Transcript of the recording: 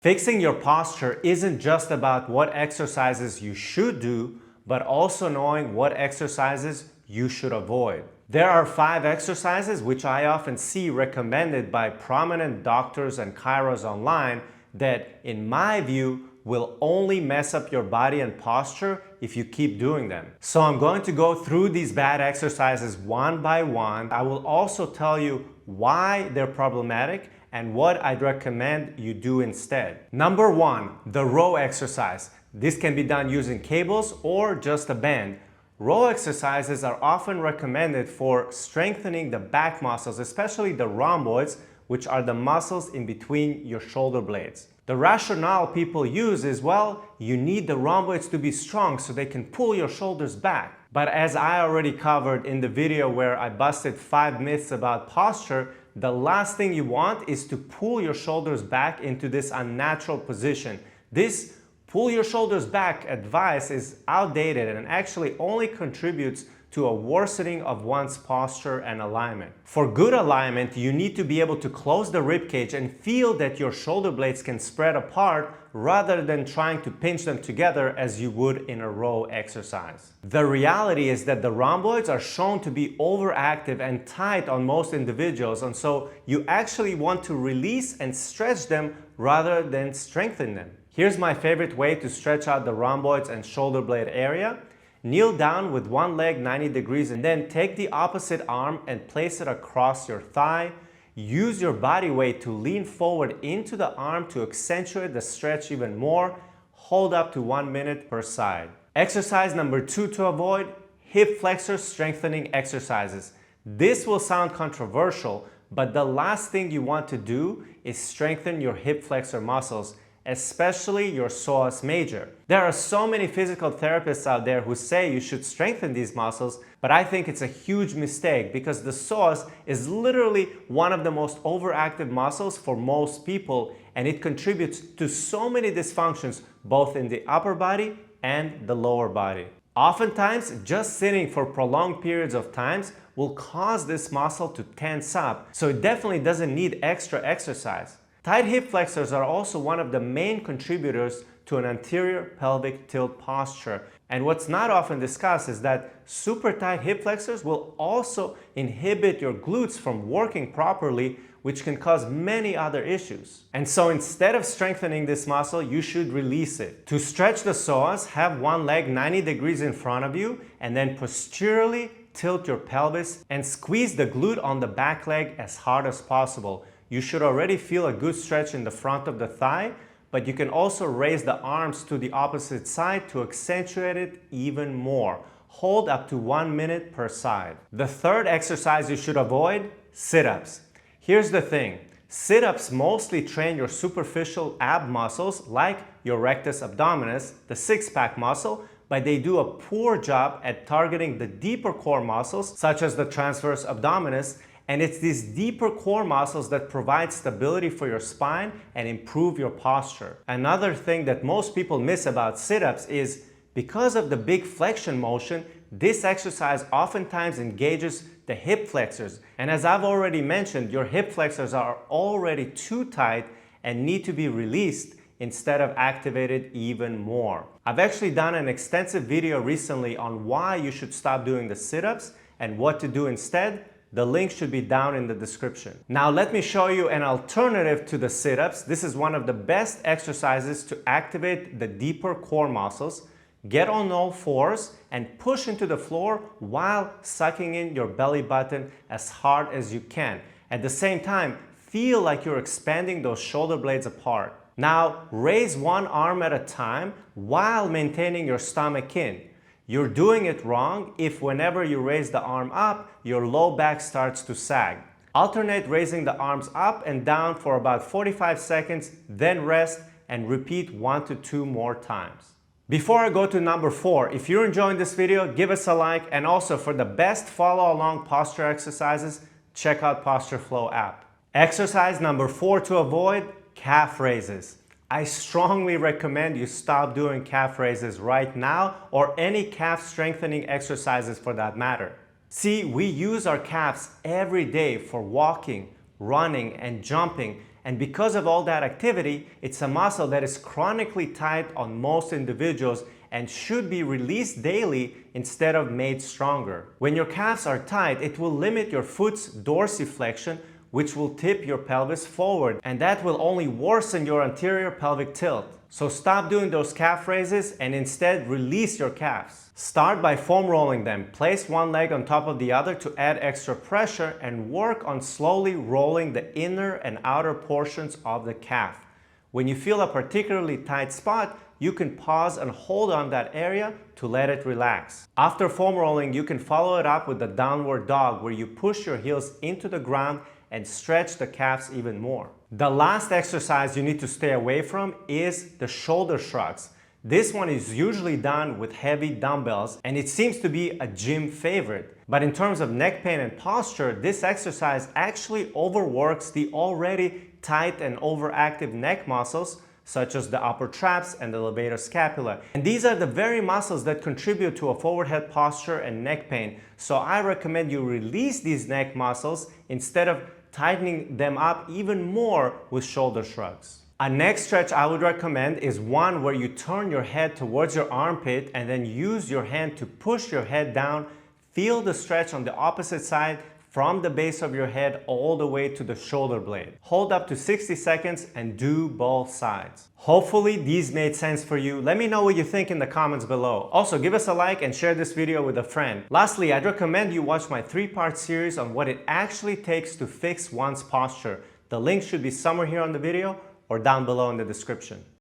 Fixing your posture isn't just about what exercises you should do, but also knowing what exercises you should avoid. There are 5 exercises which I often see recommended by prominent doctors and chiros online that, in my view, will only mess up your body and posture if you keep doing them. So I'm going to go through these bad exercises one by one. I will also tell you why they're problematic and what I'd recommend you do instead. Number 1, the row exercise. This can be done using cables or just a band. Row exercises are often recommended for strengthening the back muscles, especially the rhomboids, which are the muscles in between your shoulder blades. The rationale people use is, well, you need the rhomboids to be strong so they can pull your shoulders back. But as I already covered in the video where I busted 5 myths about posture, the last thing you want is to pull your shoulders back into this unnatural position. This pull your shoulders back advice is outdated and actually only contributes to a worsening of one's posture and alignment. For good alignment, you need to be able to close the rib cage and feel that your shoulder blades can spread apart rather than trying to pinch them together as you would in a row exercise. The reality is that the rhomboids are shown to be overactive and tight on most individuals, and so you actually want to release and stretch them rather than strengthen them. Here's my favorite way to stretch out the rhomboids and shoulder blade area. Kneel down with one leg 90 degrees and then take the opposite arm and place it across your thigh. Use your body weight to lean forward into the arm to accentuate the stretch even more. Hold up to 1 minute per side. Exercise number 2 to avoid: hip flexor strengthening exercises. This will sound controversial, but the last thing you want to do is strengthen your hip flexor muscles, especially your psoas major. There are so many physical therapists out there who say you should strengthen these muscles, but I think it's a huge mistake because the psoas is literally one of the most overactive muscles for most people, and it contributes to so many dysfunctions both in the upper body and the lower body. Oftentimes, just sitting for prolonged periods of times will cause this muscle to tense up, so it definitely doesn't need extra exercise. Tight hip flexors are also one of the main contributors to an anterior pelvic tilt posture. And what's not often discussed is that super tight hip flexors will also inhibit your glutes from working properly, which can cause many other issues. And so instead of strengthening this muscle, you should release it. To stretch the psoas, have one leg 90 degrees in front of you and then posturally tilt your pelvis and squeeze the glute on the back leg as hard as possible. You should already feel a good stretch in the front of the thigh, but you can also raise the arms to the opposite side to accentuate it even more. Hold up to 1 minute per side. The third exercise you should avoid: sit-ups. Here's the thing. Sit-ups mostly train your superficial ab muscles like your rectus abdominis, the six-pack muscle, but they do a poor job at targeting the deeper core muscles such as the transverse abdominis. And it's these deeper core muscles that provide stability for your spine and improve your posture. Another thing that most people miss about sit-ups is because of the big flexion motion, this exercise oftentimes engages the hip flexors. And as I've already mentioned, your hip flexors are already too tight and need to be released instead of activated even more. I've actually done an extensive video recently on why you should stop doing the sit-ups and what to do instead. The link should be down in the description. Now let me show you an alternative to the sit-ups. This is one of the best exercises to activate the deeper core muscles. Get on all fours and push into the floor while sucking in your belly button as hard as you can. At the same time, feel like you're expanding those shoulder blades apart. Now raise one arm at a time while maintaining your stomach in. You're doing it wrong if whenever you raise the arm up, your low back starts to sag. Alternate raising the arms up and down for about 45 seconds, then rest and repeat 1 to 2 more times. Before I go to number 4, if you're enjoying this video, give us a like, and also for the best follow along posture exercises, check out Posture Flow app. Exercise number 4 to avoid: calf raises. I strongly recommend you stop doing calf raises right now, or any calf strengthening exercises for that matter. See, we use our calves every day for walking, running, and jumping, And because of all that activity, it's a muscle that is chronically tight on most individuals and should be released daily instead of made stronger. When your calves are tight, it will limit your foot's dorsiflexion, which will tip your pelvis forward, and that will only worsen your anterior pelvic tilt. So stop doing those calf raises and instead release your calves. Start by foam rolling them. Place one leg on top of the other to add extra pressure and work on slowly rolling the inner and outer portions of the calf. When you feel a particularly tight spot, you can pause and hold on that area to let it relax. After foam rolling, you can follow it up with the downward dog, where you push your heels into the ground and stretch the calves even more. The last exercise you need to stay away from is the shoulder shrugs. This one is usually done with heavy dumbbells and it seems to be a gym favorite. But in terms of neck pain and posture, this exercise actually overworks the already tight and overactive neck muscles, such as the upper traps and the levator scapula. And these are the very muscles that contribute to a forward head posture and neck pain. So I recommend you release these neck muscles instead of tightening them up even more with shoulder shrugs. A neck stretch I would recommend is one where you turn your head towards your armpit and then use your hand to push your head down. Feel the stretch on the opposite side from the base of your head all the way to the shoulder blade. Hold up to 60 seconds and do both sides. Hopefully these made sense for you. Let me know what you think in the comments below. Also, give us a like and share this video with a friend. Lastly, I'd recommend you watch my 3-part series on what it actually takes to fix one's posture. The link should be somewhere here on the video or down below in the description.